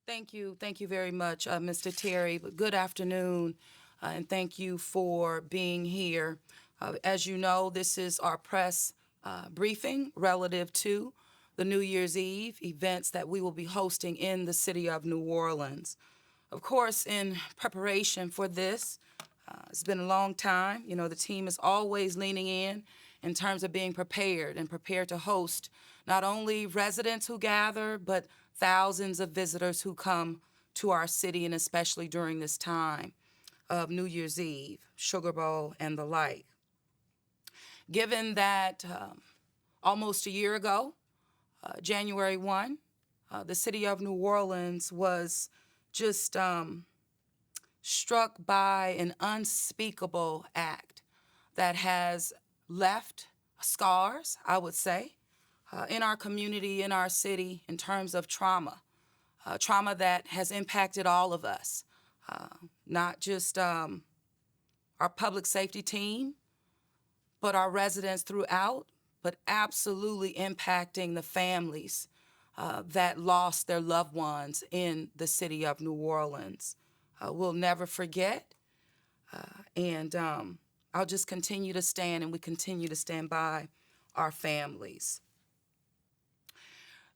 Thank you very much, Mr. Terry. Good afternoon, and thank you for being here. As you know, this is our press briefing relative to the New Year's Eve events that we will be hosting in the city of New Orleans. Of course, in preparation for this, it's been a long time. You know, the team is always leaning in terms of being prepared and prepared to host not only residents who gather, but thousands of visitors who come to our city, and especially during this time of New Year's Eve, Sugar Bowl, and the like. Given that almost a year ago, January 1, the city of New Orleans was just struck by an unspeakable act that has left scars, I would say, in our community, in our city, in terms of trauma. Trauma that has impacted all of us, not just our public safety team, but our residents throughout, but absolutely impacting the families that lost their loved ones in the city of New Orleans. We'll never forget, and I'll just continue to stand, and we continue to stand by our families.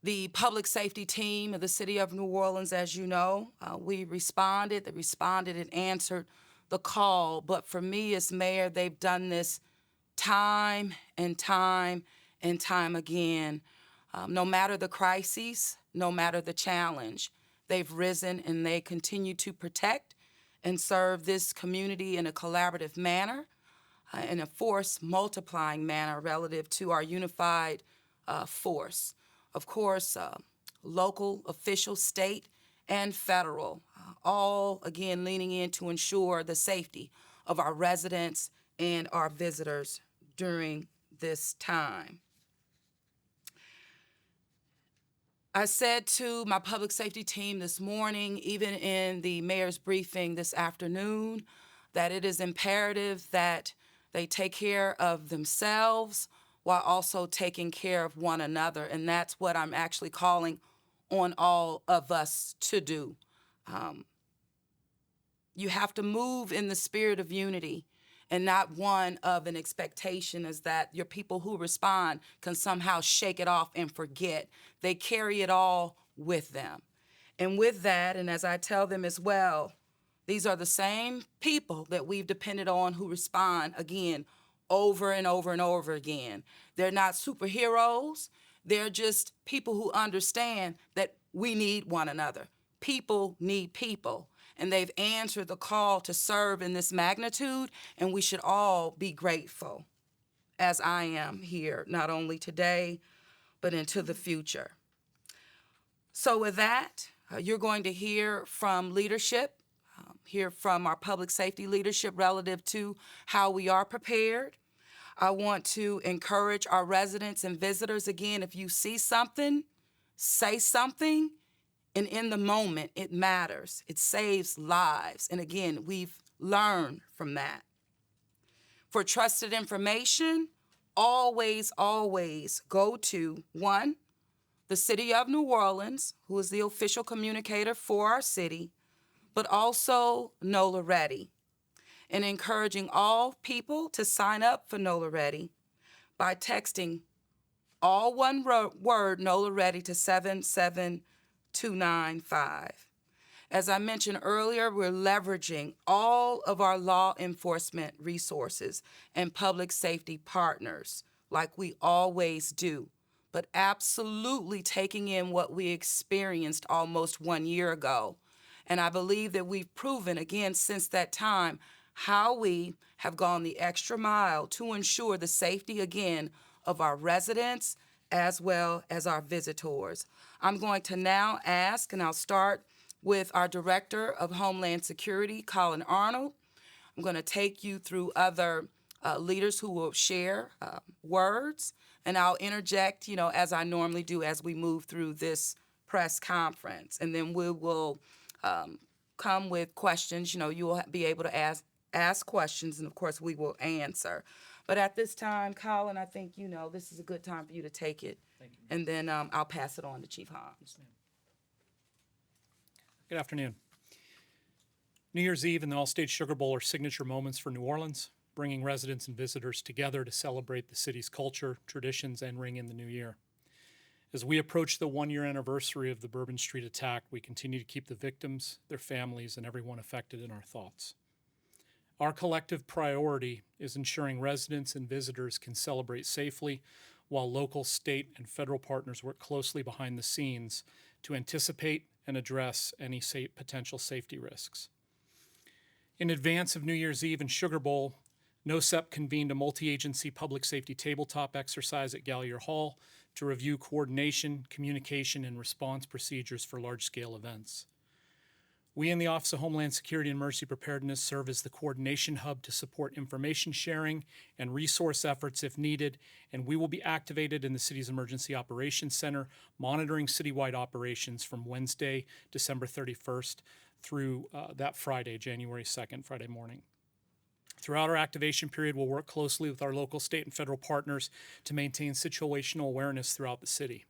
The public safety team of the city of New Orleans, as you know, we responded. They responded and answered the call. But for me as mayor, they've done this time and time and time again. No matter the crises, no matter the challenge, they've risen and they continue to protect and serve this community in a collaborative manner, in a force multiplying manner relative to our unified force. Of course, local, official, state, and federal, all again leaning in to ensure the safety of our residents and our visitors during this time. I said to my public safety team this morning, even in the mayor's briefing this afternoon, that it is imperative that they take care of themselves while also taking care of one another. And that's what I'm actually calling on all of us to do. You have to move in the spirit of unity and not one of an expectation is that your people who respond can somehow shake it off and forget. They carry it all with them. And with that, and as I tell them as well, these are the same people that we've depended on who respond again over and over and over again. They're not superheroes. They're just people who understand that we need one another. People need people. And they've answered the call to serve in this magnitude, and we should all be grateful, as I am here, not only today, but into the future. So with that, you're going to hear from leadership, hear from our public safety leadership relative to how we are prepared. I want to encourage our residents and visitors, again, if you see something, say something. And in the moment, it matters. It saves lives. And again, we've learned from that. For trusted information, always, always go to, one, the City of New Orleans, who is the official communicator for our city, but also NOLA Ready, and encouraging all people to sign up for NOLA Ready by texting all one word NOLA Ready to 77295. As I mentioned earlier, we're leveraging all of our law enforcement resources and public safety partners like we always do, but absolutely taking in what we experienced almost 1 year ago. And I believe that we've proven again since that time how we have gone the extra mile to ensure the safety again of our residents as well as our visitors. I'm going to now ask, and I'll start with our Director of Homeland Security, Colin Arnold. I'm going to take you through other leaders who will share words, and I'll interject, as I normally do as we move through this press conference. And then we will come with questions. You will be able to ask questions, and of course we will answer. But at this time, Colin, I think this is a good time for you to take it. Thank you. And then I'll pass it on to Chief Hans. Yes, ma'am. Good afternoon. New Year's Eve and the All-State Sugar Bowl are signature moments for New Orleans, bringing residents and visitors together to celebrate the city's culture, traditions, and ring in the new year. As we approach the one-year anniversary of the Bourbon Street attack, we continue to keep the victims, their families, and everyone affected in our thoughts. Our collective priority is ensuring residents and visitors can celebrate safely, while local, state, and federal partners work closely behind the scenes to anticipate and address any potential safety risks. In advance of New Year's Eve and Sugar Bowl, NOSEP convened a multi-agency public safety tabletop exercise at Gallier Hall to review coordination, communication, and response procedures for large-scale events. We in the Office of Homeland Security and Emergency Preparedness serve as the coordination hub to support information sharing and resource efforts if needed, and we will be activated in the city's Emergency Operations Center, monitoring citywide operations from Wednesday, December 31st through that Friday, January 2nd, Friday morning. Throughout our activation period, we'll work closely with our local, state, and federal partners to maintain situational awareness throughout the city.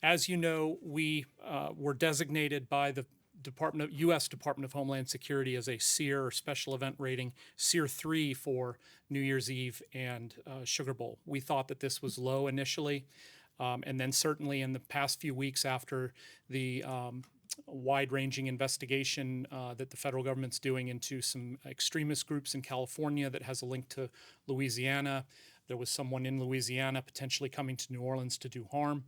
As you know, we were designated by the U.S. Department of Homeland Security as a SEER, or Special Event Rating, SEER 3 for New Year's Eve and Sugar Bowl. We thought that this was low initially, and then certainly in the past few weeks after the wide-ranging investigation that the federal government's doing into some extremist groups in California that has a link to Louisiana. There was someone in Louisiana potentially coming to New Orleans to do harm.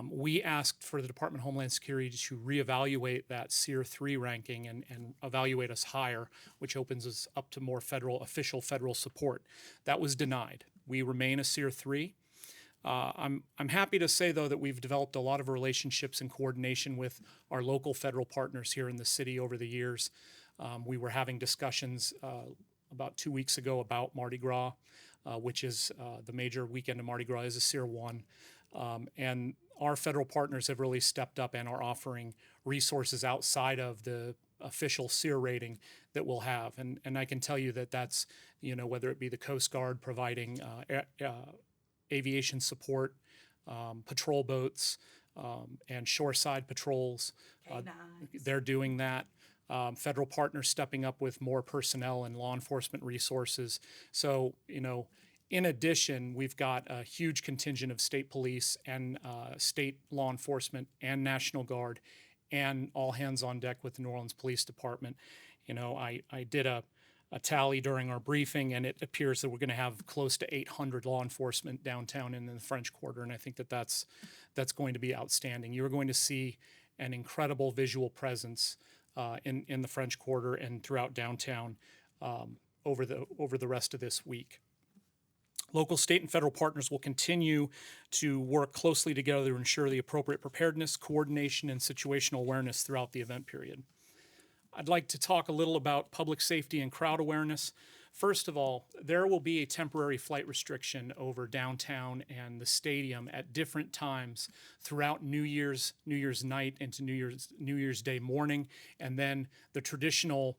We asked for the Department of Homeland Security to reevaluate that SEER 3 ranking and evaluate us higher, which opens us up to more official federal support. That was denied. We remain a SEER 3. I'm happy to say, though, that we've developed a lot of relationships and coordination with our local federal partners here in the city over the years. We were having discussions about 2 weeks ago about Mardi Gras, which is the major weekend of Mardi Gras is a SEER 1. And our federal partners have really stepped up and are offering resources outside of the official SEER rating that we'll have. And I can tell you that that's, whether it be the Coast Guard providing aviation support, patrol boats, and shoreside patrols. They're doing that. Federal partners stepping up with more personnel and law enforcement resources. So, in addition, we've got a huge contingent of state police and state law enforcement and National Guard and all hands on deck with the New Orleans Police Department. I did a tally during our briefing, and it appears that we're going to have close to 800 law enforcement downtown and in the French Quarter, and I think that that's going to be outstanding. You're going to see an incredible visual presence in the French Quarter and throughout downtown over the rest of this week. Local, state, and federal partners will continue to work closely together to ensure the appropriate preparedness, coordination, and situational awareness throughout the event period. I'd like to talk a little about public safety and crowd awareness. First of all, there will be a temporary flight restriction over downtown and the stadium at different times throughout New Year's night into New Year's Day morning, and then the traditional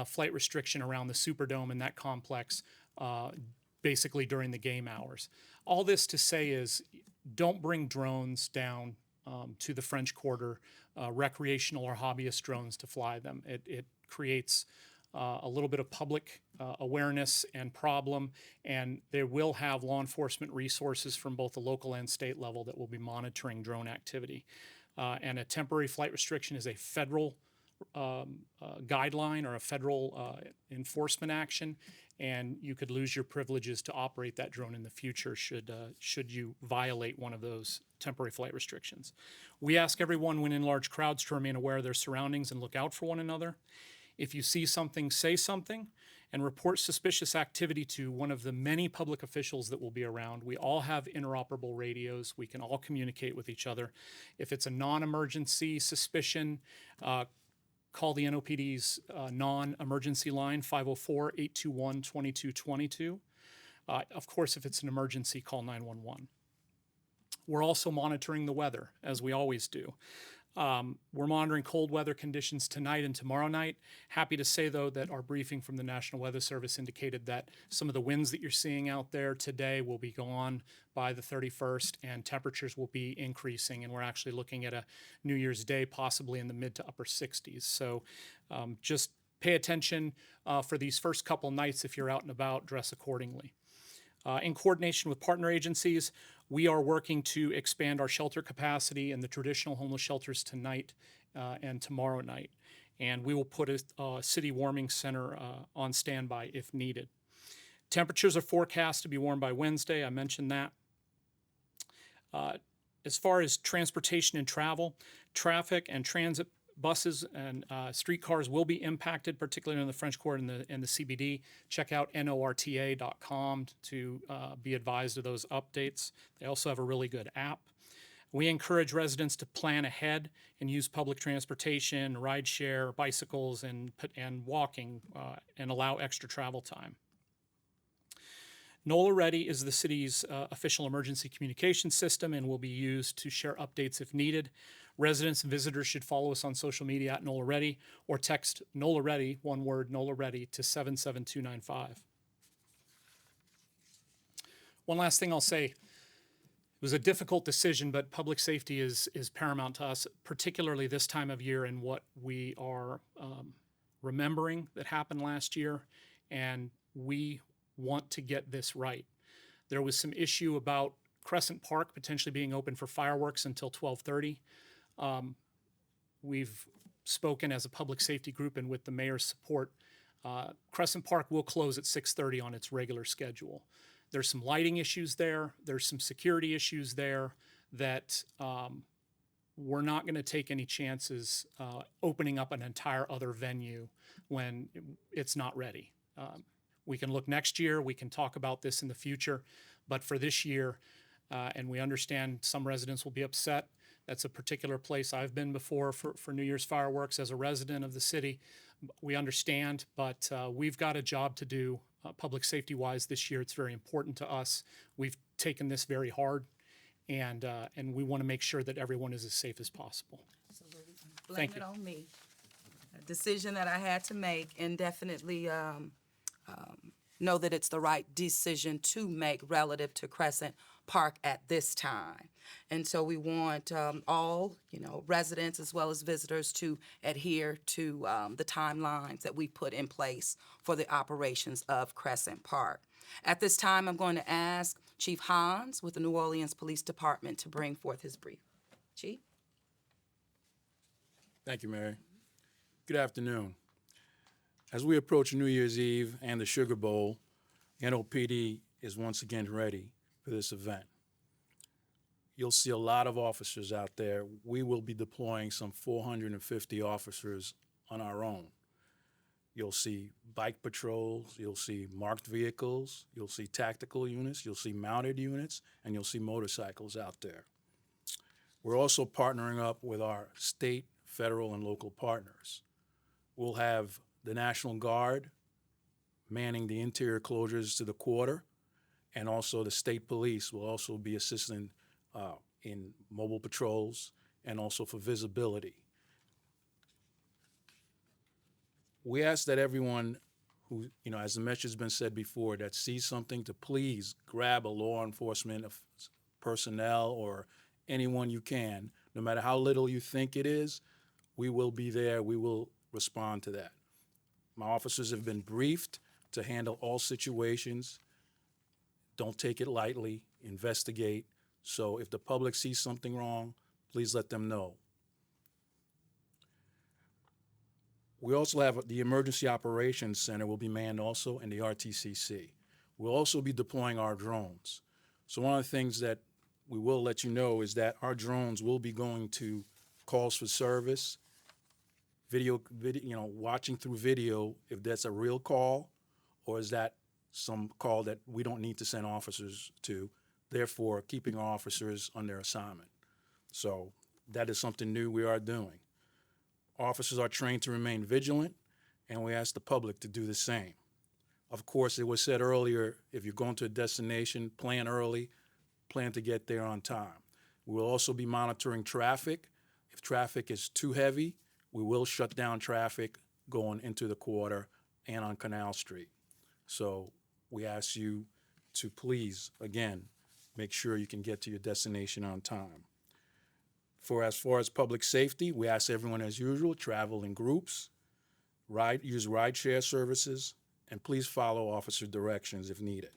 flight restriction around the Superdome and that complex basically during the game hours. All this to say is, don't bring drones down to the French Quarter, recreational or hobbyist drones to fly them. It creates a little bit of public awareness and problem, and they will have law enforcement resources from both the local and state level that will be monitoring drone activity. And a temporary flight restriction is a federal guideline or a federal enforcement action, and you could lose your privileges to operate that drone in the future should you violate one of those temporary flight restrictions. We ask everyone when in large crowds to remain aware of their surroundings and look out for one another. If you see something, say something, and report suspicious activity to one of the many public officials that will be around. We all have interoperable radios. We can all communicate with each other. If it's a non-emergency suspicion, call the NOPD's non-emergency line, 504-821-2222. Of course, if it's an emergency, call 911. We're also monitoring the weather, as we always do. We're monitoring cold weather conditions tonight and tomorrow night. Happy to say, though, that our briefing from the National Weather Service indicated that some of the winds that you're seeing out there today will be gone by the 31st, and temperatures will be increasing. And we're actually looking at a New Year's Day possibly in the mid to upper 60s. So just pay attention for these first couple nights. If you're out and about, dress accordingly. In coordination with partner agencies, we are working to expand our shelter capacity in the traditional homeless shelters tonight and tomorrow night. And we will put a city warming center on standby if needed. Temperatures are forecast to be warm by Wednesday. I mentioned that. As far as transportation and travel, traffic and transit buses and streetcars will be impacted, particularly in the French Quarter and the CBD. Check out norta.com to be advised of those updates. They also have a really good app. We encourage residents to plan ahead and use public transportation, rideshare, bicycles, and walking, and allow extra travel time. NOLA Ready is the city's official emergency communication system and will be used to share updates if needed. Residents and visitors should follow us on social media at NOLA Ready or text NOLA Ready, one word, NOLA Ready, to 77295. One last thing I'll say. It was a difficult decision, but public safety is paramount to us, particularly this time of year and what we are remembering that happened last year, and we want to get this right. There was some issue about Crescent Park potentially being open for fireworks until 12:30. We've spoken as a public safety group and with the mayor's support. Crescent Park will close at 6:30 on its regular schedule. There's some lighting issues there. There's some security issues there that we're not going to take any chances opening up an entire other venue when it's not ready. We can look next year. We can talk about this in the future. But for this year, and we understand some residents will be upset. That's a particular place I've been before for New Year's fireworks as a resident of the city. We understand, but we've got a job to do public safety-wise this year. It's very important to us. We've taken this very hard, and we want to make sure that everyone is as safe as possible. Absolutely. Blame Thank it you. on me. A decision that I had to make, and definitely know that it's the right decision to make relative to Crescent Park at this time. And so we want all, residents as well as visitors to adhere to the timelines that we put in place for the operations of Crescent Park. At this time, I'm going to ask Chief Hans with the New Orleans Police Department to bring forth his brief. Chief? Thank you, Mary. Good afternoon. As we approach New Year's Eve and the Sugar Bowl, NOPD is once again ready for this event. You'll see a lot of officers out there. We will be deploying some 450 officers on our own. You'll see bike patrols, you'll see marked vehicles, you'll see tactical units, you'll see mounted units, and you'll see motorcycles out there. We're also partnering up with our state, federal, and local partners. We'll have the National Guard manning the interior closures to the quarter, and also the state police will also be assisting in mobile patrols and also for visibility. We ask that everyone who, as the message has been said before, that sees something to please grab a law enforcement personnel or anyone you can, no matter how little you think it is. We will be there. We will respond to that. My officers have been briefed to handle all situations. Don't take it lightly. Investigate. So if the public sees something wrong, please let them know. We also have the Emergency Operations Center will be manned also, and the RTCC. We'll also be deploying our drones. So one of the things that we will let you know is that our drones will be going to calls for service, video, watching through video if that's a real call or is that some call that we don't need to send officers to, therefore keeping our officers on their assignment. So that is something new we are doing. Officers are trained to remain vigilant, and we ask the public to do the same. Of course, it was said earlier, if you're going to a destination, plan early, plan to get there on time. We will also be monitoring traffic. If traffic is too heavy, we will shut down traffic going into the quarter and on Canal Street. So we ask you to please, again, make sure you can get to your destination on time. For as far as public safety, we ask everyone as usual, travel in groups, use rideshare services, and please follow officer directions if needed.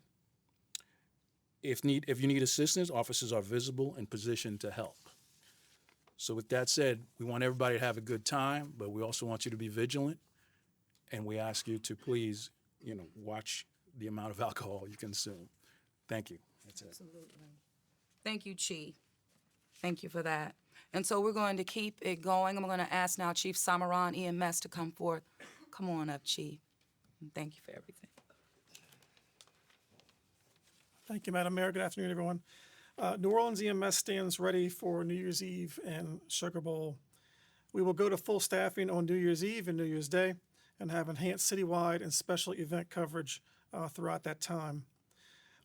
If you need assistance, officers are visible and positioned to help. So with that said, we want everybody to have a good time, but we also want you to be vigilant, and we ask you to please, watch the amount of alcohol you consume. Thank you. That's it. Absolutely. Thank you, Chief. Thank you for that. And so we're going to keep it going. I'm going to ask now Chief Samaran EMS to come forth. Come on up, Chief. And thank you for everything. Thank you, Madam Mayor. Good afternoon, everyone. New Orleans EMS stands ready for New Year's Eve and Sugar Bowl. We will go to full staffing on New Year's Eve and New Year's Day and have enhanced citywide and special event coverage throughout that time.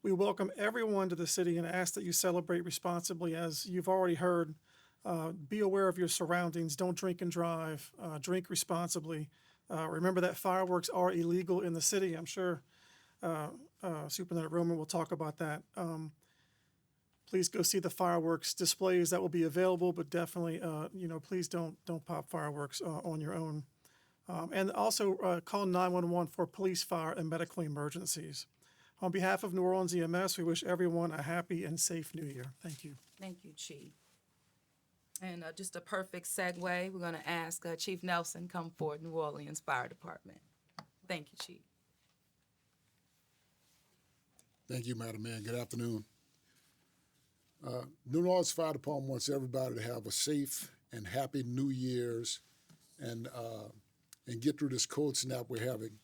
We welcome everyone to the city and ask that you celebrate responsibly. As you've already heard, be aware of your surroundings. Don't drink and drive. Drink responsibly. Remember that fireworks are illegal in the city. I'm sure Superintendent Roman will talk about that. Please go see the fireworks displays that will be available, but definitely, please don't pop fireworks on your own. And also call 911 for police, fire, and medical emergencies. On behalf of New Orleans EMS, we wish everyone a happy and safe New Year. Thank you. Thank you, Chief. And just a perfect segue, we're going to ask Chief Nelson come forward, New Orleans Fire Department. Thank you, Chief. Thank you, Madam Mayor. Good afternoon. New Orleans Fire Department wants everybody to have a safe and happy New Year's and get through this cold snap we're having.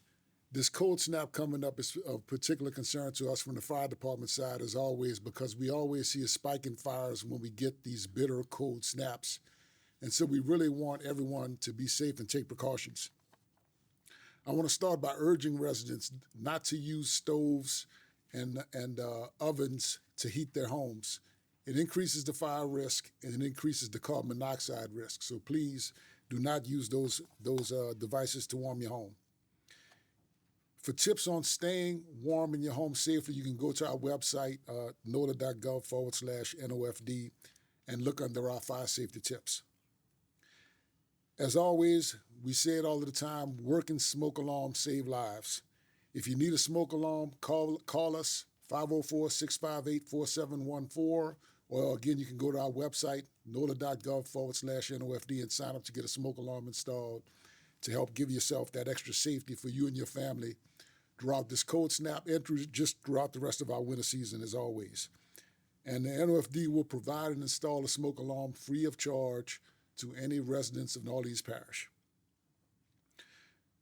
This cold snap coming up is of particular concern to us from the fire department side as always, because we always see a spike in fires when we get these bitter cold snaps. And so we really want everyone to be safe and take precautions. I want to start by urging residents not to use stoves and ovens to heat their homes. It increases the fire risk and it increases the carbon monoxide risk. So please do not use those devices to warm your home. For tips on staying warm in your home safely, you can go to our website, NOLA.gov/NOFD, and look under our fire safety tips. As always, we say it all the time, working smoke alarms save lives. If you need a smoke alarm, call us, 504-658-4714, or again, you can go to our website, NOLA.gov/NOFD, and sign up to get a smoke alarm installed to help give yourself that extra safety for you and your family throughout this cold snap and just throughout the rest of our winter season as always. And the NOFD will provide and install a smoke alarm free of charge to any residents of New Orleans Parish.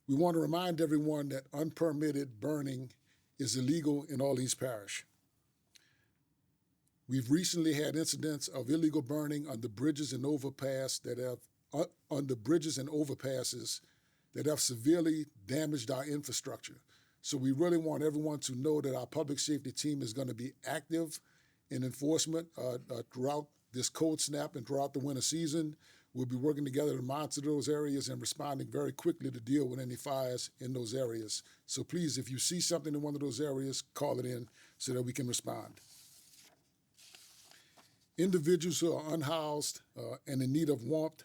We want to remind everyone that unpermitted burning is illegal in Orleans Parish. We've recently had incidents of illegal burning on the bridges and overpasses that have severely damaged our infrastructure. So we really want everyone to know that our public safety team is going to be active in enforcement throughout this cold snap and throughout the winter season. We'll be working together to monitor those areas and responding very quickly to deal with any fires in those areas. So please, if you see something in one of those areas, call it in so that we can respond. Individuals who are unhoused and in need of warmth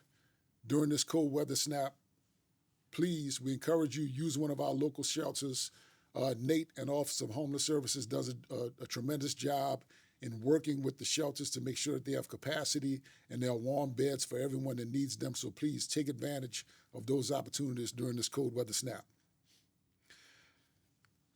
during this cold weather snap, please, we encourage you, use one of our local shelters. Nate and Office of Homeless Services does a tremendous job in working with the shelters to make sure that they have capacity and there are warm beds for everyone that needs them. So please take advantage of those opportunities during this cold weather snap.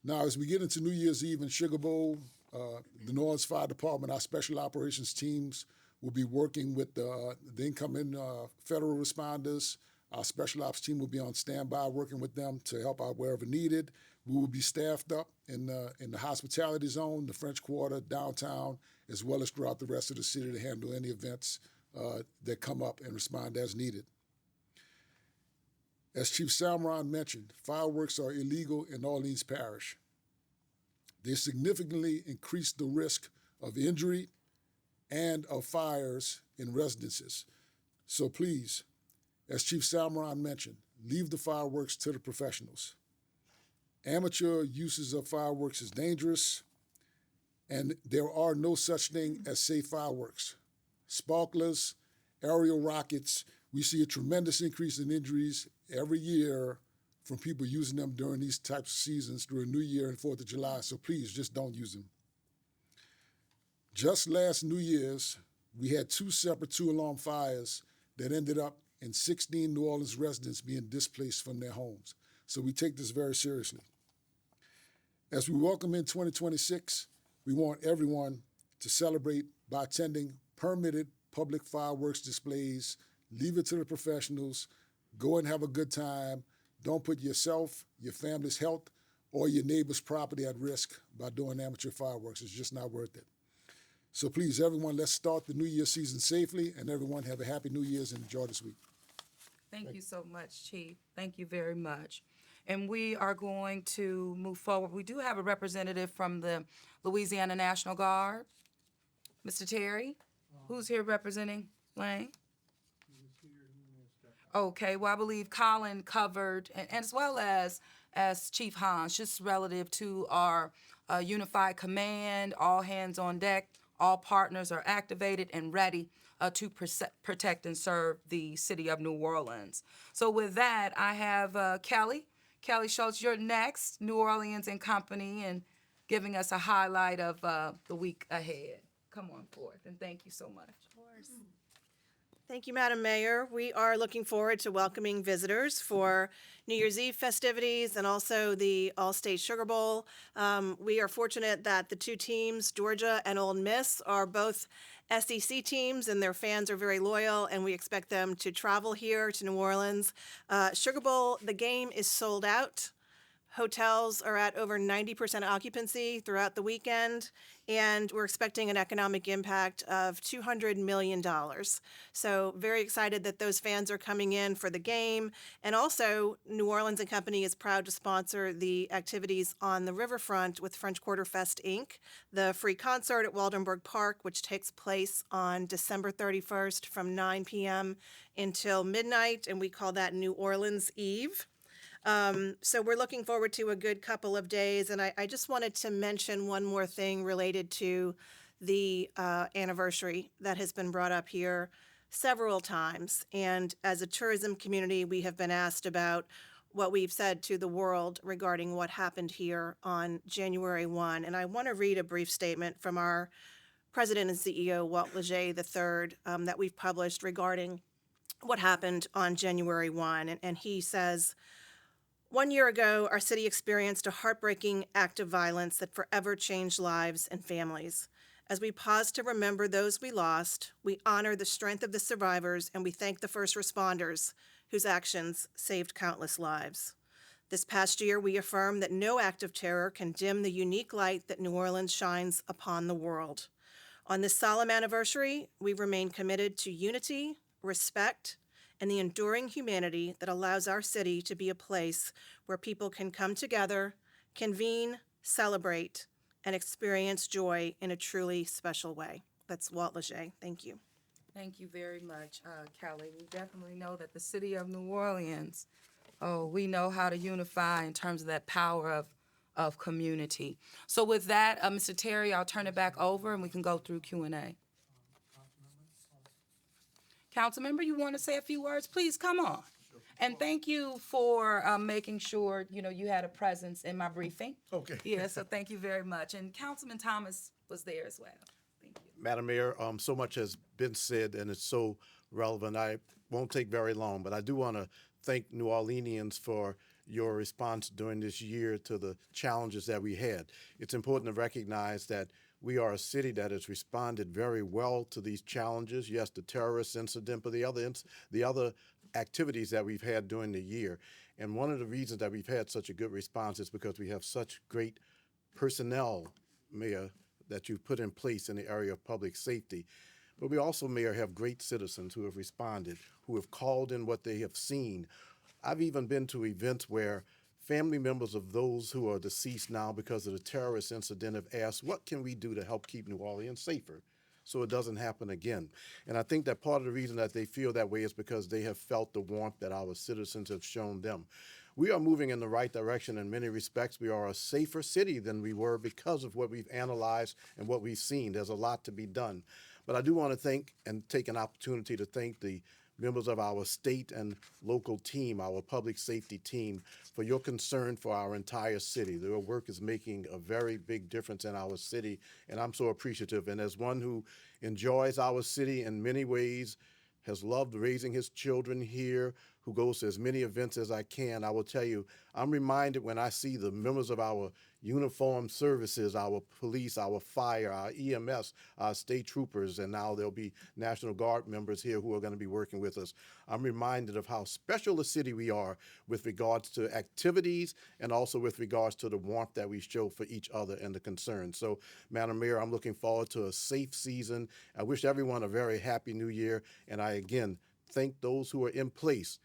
Now, as we get into New Year's Eve and Sugar Bowl, the New Orleans Fire Department, our special operations teams will be working with the incoming federal responders. Our special ops team will be on standby working with them to help out wherever needed. We will be staffed up in the hospitality zone, the French Quarter, downtown, as well as throughout the rest of the city to handle any events that come up and respond as needed. As Chief Samaran mentioned, fireworks are illegal in Orleans Parish. They significantly increase the risk of injury and of fires in residences. So please, as Chief Salmeron mentioned, leave the fireworks to the professionals. Amateur uses of fireworks is dangerous, and there are no such thing as safe fireworks. Sparklers, aerial rockets, we see a tremendous increase in injuries every year from people using them during these types of seasons, during New Year and 4th of July, so please just don't use them. Just last New Year's, we had 2 separate 2-alarm fires that ended up in 16 New Orleans residents being displaced from their homes. So we take this very seriously. As we welcome in 2026, we want everyone to celebrate by attending permitted public fireworks displays. Leave it to the professionals. Go and have a good time. Don't put yourself, your family's health, or your neighbor's property at risk by doing amateur fireworks. It's just not worth it. So please, everyone, let's start the New Year season safely, and everyone have a happy New Year's and enjoy this week. Thank you so much, Chief. Thank you very much. And we are going to move forward. We do have a representative from the Louisiana National Guard. Mr. Terry, who's here representing Lang? Okay, well, I believe Colin covered, and as well as Chief Hans, just relative to our unified command, all hands on deck, all partners are activated and ready to protect and serve the city of New Orleans. So with that, I have Kelly Schultz, you're next, New Orleans and Company, and giving us a highlight of the week ahead. Come on forth, and thank you so much. Of course. Thank you, Madam Mayor. We are looking forward to welcoming visitors for New Year's Eve festivities and also the All-State Sugar Bowl. We are fortunate that the 2 teams, Georgia and Ole Miss, are both SEC teams, and their fans are very loyal, and we expect them to travel here to New Orleans. Sugar Bowl, the game is sold out. Hotels are at over 90% occupancy throughout the weekend, and we're expecting an economic impact of $200 million. So very excited that those fans are coming in for the game. And also, New Orleans and Company is proud to sponsor the activities on the riverfront with French Quarter Fest, Inc., the free concert at Waldenburg Park, which takes place on December 31st from 9 p.m. until midnight, and we call that New Orleans Eve. So we're looking forward to a good couple of days, and I just wanted to mention one more thing related to the anniversary that has been brought up here several times. And as a tourism community, we have been asked about what we've said to the world regarding what happened here on January 1. And I want to read a brief statement from our President and CEO, Walt Leger III, that we've published regarding what happened on January 1. And he says, "1 year ago, our city experienced a heartbreaking act of violence that forever changed lives and families. As we pause to remember those we lost, we honor the strength of the survivors, and we thank the first responders whose actions saved countless lives. This past year, we affirm that no act of terror can dim the unique light that New Orleans shines upon the world. On this solemn anniversary, we remain committed to unity, respect, and the enduring humanity that allows our city to be a place where people can come together, convene, celebrate, and experience joy in a truly special way." That's Walt Leger. Thank you. Thank you very much, Kelly. We definitely know that the city of New Orleans, we know how to unify in terms of that power of community. So with that, Mr. Terry, I'll turn it back over and we can go through Q&A. Councilmember, you want to say a few words? Please, come on. And thank you for making sure, you had a presence in my briefing. Okay. Yeah, so thank you very much. And Councilman Thomas was there as well. Thank you. Madam Mayor, so much has been said and it's so relevant. I won't take very long, but I do want to thank New Orleanians for your response during this year to the challenges that we had. It's important to recognize that we are a city that has responded very well to these challenges. Yes, the terrorist incident, but the other activities that we've had during the year. And one of the reasons that we've had such a good response is because we have such great personnel, Mayor, that you've put in place in the area of public safety. But we also, Mayor, have great citizens who have responded, who have called in what they have seen. I've even been to events where family members of those who are deceased now because of the terrorist incident have asked, what can we do to help keep New Orleans safer? so it doesn't happen again. And I think that part of the reason that they feel that way is because they have felt the warmth that our citizens have shown them. We are moving in the right direction in many respects. We are a safer city than we were because of what we've analyzed and what we've seen. There's a lot to be done. But I do want to thank and take an opportunity to thank the members of our state and local team, our public safety team, for your concern for our entire city. Their work is making a very big difference in our city, and I'm so appreciative. And as one who enjoys our city in many ways, has loved raising his children here, who goes to as many events as I can, I will tell you, I'm reminded when I see the members of our uniformed services, our police, our fire, our EMS, our state troopers, and now there'll be National Guard members here who are going to be working with us. I'm reminded of how special a city we are with regards to activities and also with regards to the warmth that we show for each other and the concern. So, Madam Mayor, I'm looking forward to a safe season. I wish everyone a very happy new year, and I again thank those who are in place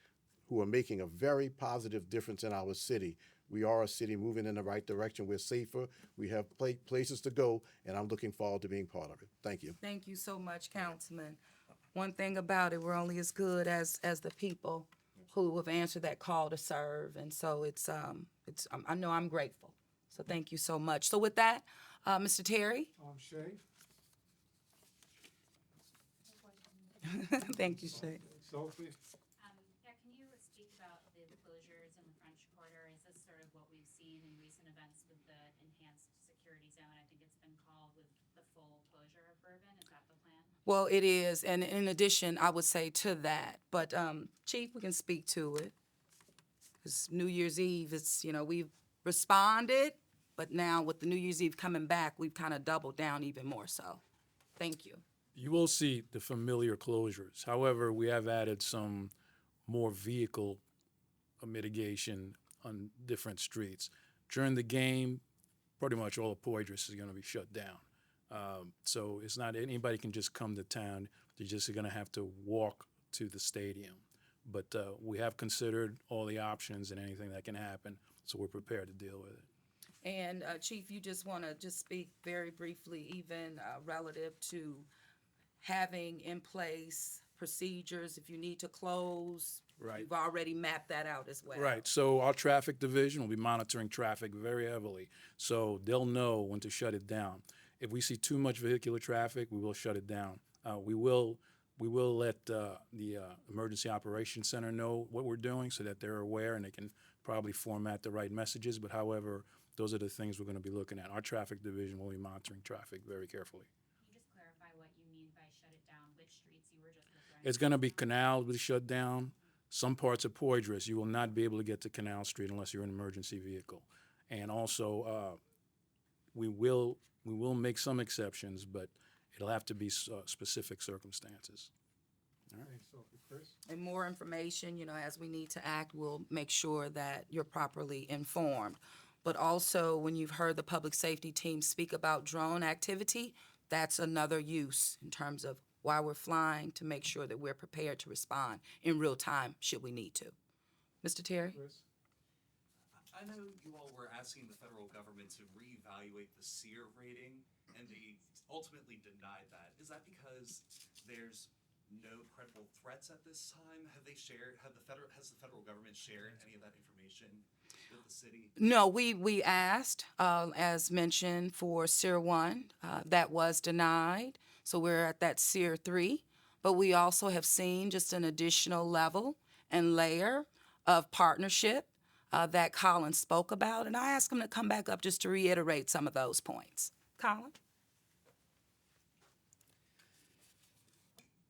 who are making a very positive difference in our city. We are a city moving in the right direction. We're safer. We have places to go, and I'm looking forward to being part of it. Thank you. Thank you so much, Councilman. One thing about it, we're only as good as the people who have answered that call to serve, and so I know I'm grateful. So thank you so much. So with that, Mr. Terry. Shay, Thank you, Shay. Sophie, Yeah, can you speak about the closures in the French Quarter? Is this sort of what we've seen in recent events with the enhanced security zone? I think it's been called with the full closure of Bourbon. Is that the plan? Well, it is, and in addition, I would say to that, but Chief, we can speak to it. It's New Year's Eve, we've responded, but now with the New Year's Eve coming back, we've kind of doubled down even more so. Thank you. You will see the familiar closures. However, we have added some more vehicle mitigation on different streets. During the game, pretty much all of Poydras is going to be shut down. So it's not anybody can just come to town. They're just going to have to walk to the stadium. But we have considered all the options and anything that can happen, so we're prepared to deal with it. And Chief, you just want to just speak very briefly, even relative to having in place procedures if you need to close. Right. You've already mapped that out as well. Right. So our traffic division will be monitoring traffic very heavily, so they'll know when to shut it down. If we see too much vehicular traffic, we will shut it down. We will let the Emergency Operations Center know what we're doing so that they're aware and they can probably format the right messages. But however, those are the things we're going to be looking at. Our traffic division will be monitoring traffic very carefully. Can you just clarify what you mean by shut it down? Which streets you were just referring It's going to be Canal will be shut down. Some parts of Poydras, you will not be able to get to Canal Street unless you're in an emergency vehicle. And also, we will make some exceptions, but it'll have to be specific circumstances. thanks, Sophie. Chris? And more information, as we need to act, we'll make sure that you're properly informed. But also, when you've heard the public safety team speak about drone activity, that's another use in terms of why we're flying, to make sure that we're prepared to respond in real time should we need to. Mr. Terry? Chris? I know you all were asking the federal government to reevaluate the SEER rating, and they ultimately denied that. Is that because there's no credible threats at this time? Has the federal government shared any of that information with the city? No, we asked, as mentioned, for SEER 1. That was denied. So we're at that SEER 3. But we also have seen just an additional level and layer of partnership that Colin spoke about. And I asked him to come back up just to reiterate some of those points. Colin?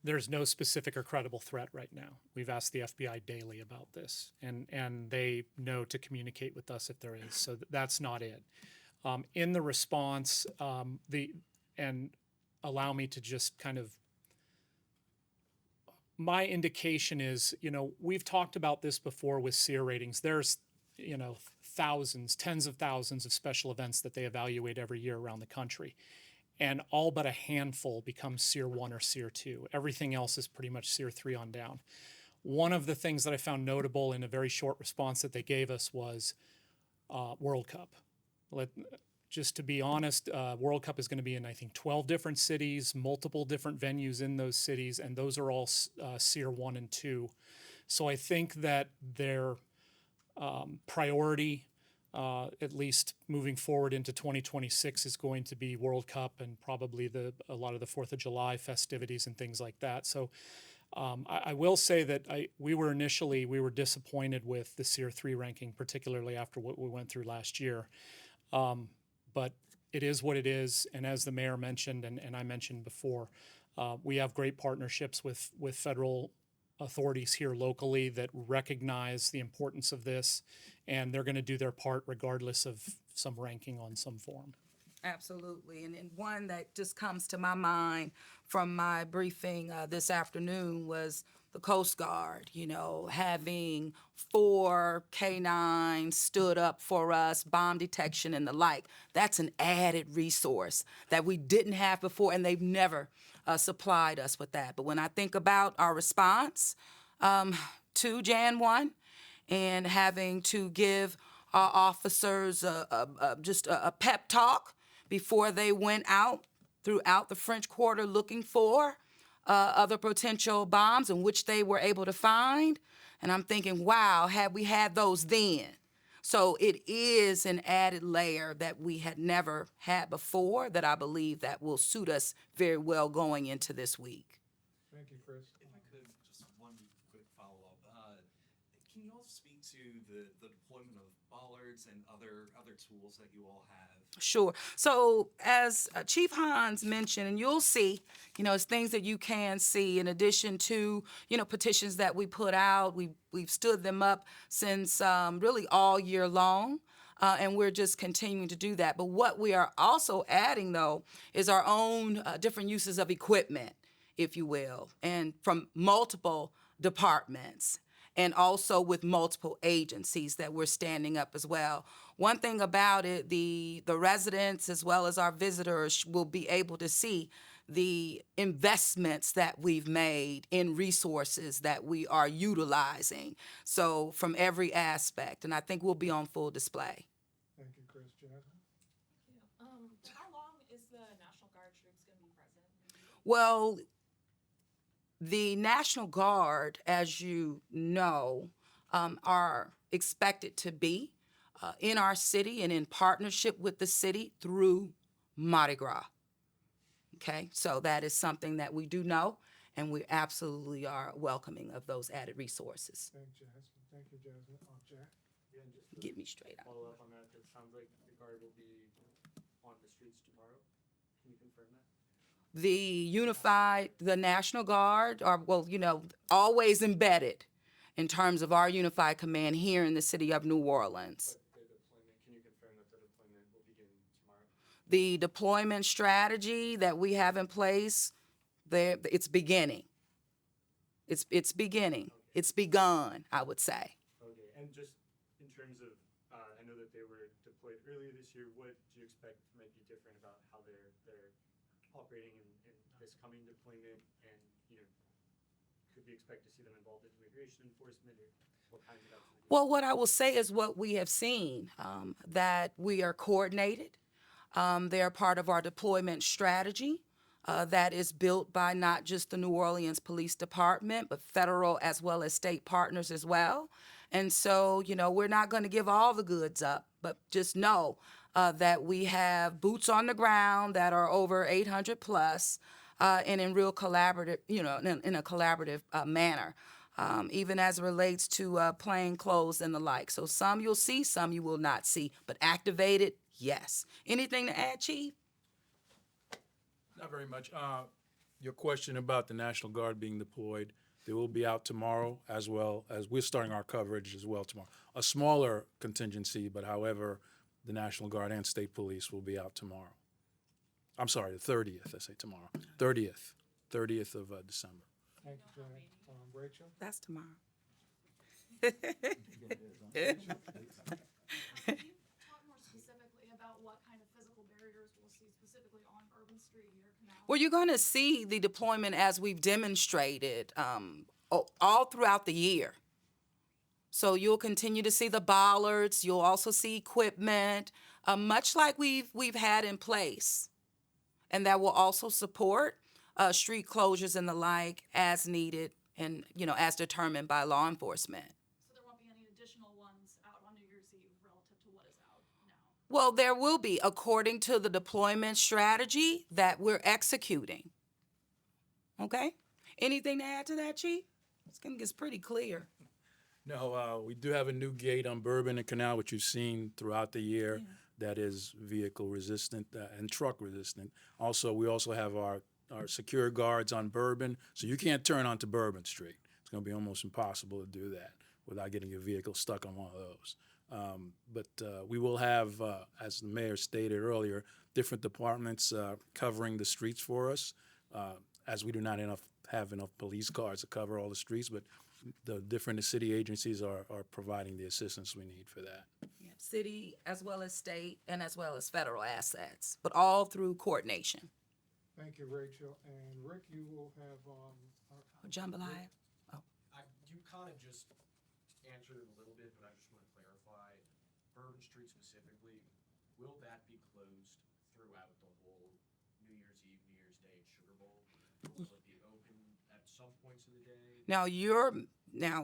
There's no specific or credible threat right now. We've asked the FBI daily about this, and they know to communicate with us if there is. So that's not it. In the response, and allow me to just kind of, my indication is, we've talked about this before with SEER ratings. There's, thousands, tens of thousands of special events that they evaluate every year around the country. And all but a handful become SEER 1 or SEER 2. Everything else is pretty much SEER 3 on down. One of the things that I found notable in a very short response that they gave us was World Cup. just to be honest, World Cup is going to be in, I think, 12 different cities, multiple different venues in those cities, and those are all SEER 1 and 2. So I think that their priority, at least moving forward into 2026, is going to be World Cup and probably a lot of the 4th of July festivities and things like that. So I will say that we were disappointed with the SEER 3 ranking, particularly after what we went through last year. But it is what it is, and as the mayor mentioned, and I mentioned before, we have great partnerships with federal authorities here locally that recognize the importance of this, and they're going to do their part regardless of some ranking on some form. Absolutely. And one that just comes to my mind from my briefing this afternoon was the Coast Guard, having 4 K9s stood up for us, bomb detection and the like. That's an added resource that we didn't have before, and they've never supplied us with that. But when I think about our response to Jan 1 and having to give our officers just a pep talk before they went out throughout the French Quarter looking for other potential bombs, in which they were able to find. And I'm thinking, wow, had we had those then. So it is an added layer that we had never had before that I believe that will suit us very well going into this week. Thank you, Chris. If I could, just one quick follow-up. Can you all speak to the deployment of bollards and other tools that you all have? Sure. So as Chief Hans mentioned, and you'll see, it's things that you can see in addition to, petitions that we put out. We've stood them up since really all year long. And we're just continuing to do that. But what we are also adding, though, is our own different uses of equipment, if you will, and from multiple departments, and also with multiple agencies that we're standing up as well. One thing about it, the residents as well as our visitors will be able to see the investments that we've made in resources that we are utilizing. So from every aspect, and I think we'll be on full display. Thank you, Chris. Jasmine? How long is the National Guard troops going to be present? Well, the National Guard, as you know, are expected to be in our city and in partnership with the city through Mardi Gras. Okay, so that is something that we do know, and we absolutely are welcoming of those added resources. Thank you, Jasmine. Thank you, Jasmine. Jack? Yeah, and just to Get me straight out. follow up on that, it sounds like the guard will be on the streets tomorrow. Can you confirm that? The National Guard are, always embedded in terms of our unified command here in the city of New Orleans. But the deployment, can you confirm that the deployment will begin tomorrow? The deployment strategy that we have in place, it's beginning. It's beginning. It's begun, I would say. Okay, and just in terms of, I know that they were deployed earlier this year. What do you expect might be different about how they're operating in this coming deployment? And, could we expect to see them involved in immigration enforcement, or what kinds of activities? Well, what I will say is what we have seen, that we are coordinated. They're part of our deployment strategy that is built by not just the New Orleans Police Department, but federal as well as state partners as well. And so, we're not going to give all the goods up, but just know that we have boots on the ground that are over 800 plus, and in real collaborative, in a collaborative manner, even as it relates to plain clothes and the like. So some you'll see, some you will not see, but activated, yes. Anything to add, Chief? Not very much. Your question about the National Guard being deployed, they will be out tomorrow, as well as we're starting our coverage as well tomorrow. A smaller contingency, but however, the National Guard and State Police will be out tomorrow. I'm sorry, the 30th, I say tomorrow. 30th of December. Thank you, Jack. Rachel? That's tomorrow. Can you talk more specifically about what kind of physical barriers we'll see specifically on Urban Street here, Canal? Well, you're going to see the deployment as we've demonstrated all throughout the year. So you'll continue to see the bollards. You'll also see equipment. Much like we've had in place, and that will also support street closures and the like as needed and as determined by law enforcement. So there won't be any additional ones out on New Year's Eve relative to what is out now? Well, there will be, according to the deployment strategy that we're executing. Okay? Anything to add to that, Chief? It's going to get pretty clear. No, we do have a new gate on Bourbon and Canal, which you've seen throughout the year, that is vehicle resistant and truck resistant. Also, we also have our secure guards on Bourbon, so you can't turn onto Bourbon Street. It's going to be almost impossible to do that without getting your vehicle stuck on one of those. But we will have, as the mayor stated earlier, different departments covering the streets for us, as we do not have enough police cars to cover all the streets, but the different city agencies are providing the assistance we need for that. Yeah, city as well as state and as well as federal assets, but all through coordination. Thank you, Rachel. And Rick, you will have, Jambalaya? You kind of just answered it a little bit, but I just want to clarify. Bourbon Street specifically, will that be closed throughout the whole New Year's Eve, New Year's Day, and Sugar Bowl? Will it be open at some points of the day? Now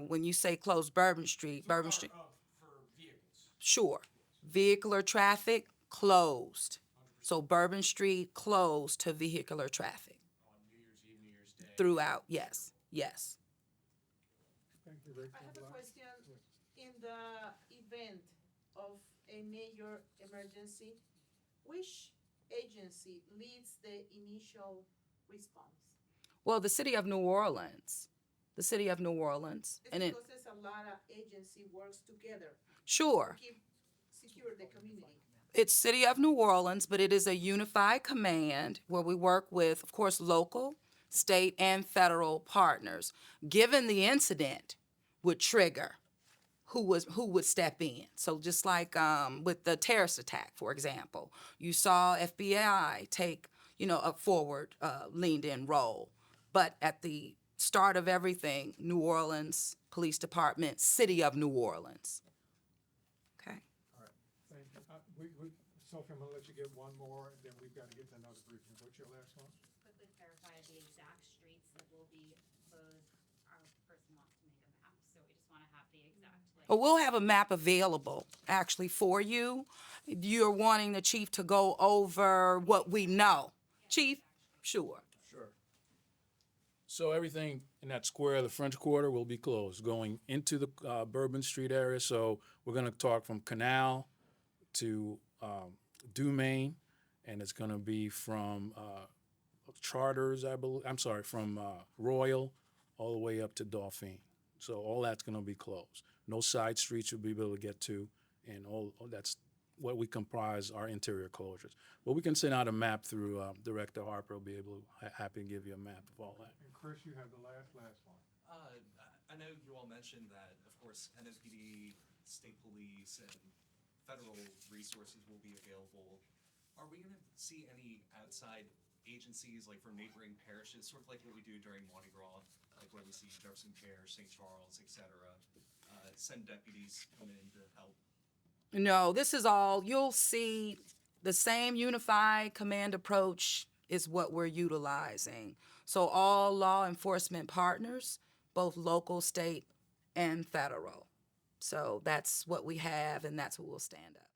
when you say close Bourbon Street, For vehicles. sure. Vehicular traffic closed. So Bourbon Street closed to vehicular traffic. On New Year's Eve, New Year's Day. Throughout, yes. thank you, Rachel. I have a question. In the event of a major emergency, which agency leads the initial response? Well, the city of New Orleans. The city of New Orleans. It's because there's a lot of agency works together Sure. to keep secure the community. It's City of New Orleans, but it is a unified command where we work with, of course, local, state, and federal partners. Given the incident would trigger who would step in. So just like with the terrorist attack, for example, you saw FBI take, a forward, leaned-in role. But at the start of everything, New Orleans Police Department, City of New Orleans. Okay. Thank you. Sophie, I'm gonna let you get one more, and then we've got to get to another briefing. What's your last one? Quickly clarify the exact streets that will be closed. Our person wants to make a map, so we just want to have the exact. We'll have a map available, actually, for you. You're wanting the chief to go over what we know. Chief? Sure. Sure. So everything in that square, the French Quarter, will be closed, going into the Bourbon Street area. So we're going to talk from Canal to Dumaine, and it's going to be from Charters, I believe. I'm sorry, from Royal all the way up to Dauphine. So all that's going to be closed. No side streets you'll be able to get to, and all that's what we comprise our interior closures. But we can send out a map through Director Harper. Will be able to happy to give you a map of all that. And Chris, you have the last one. I know you all mentioned that, of course, NOPD, state police, and federal resources will be available. Are we going to see any outside agencies, like from neighboring parishes, sort of like what we do during Mardi Gras, like where we see Jefferson Parish, St. Charles, etc., send deputies come in to help? No, this is all, you'll see the same unified command approach is what we're utilizing. So all law enforcement partners, both local, state, and federal. So that's what we have, and that's what we'll stand up.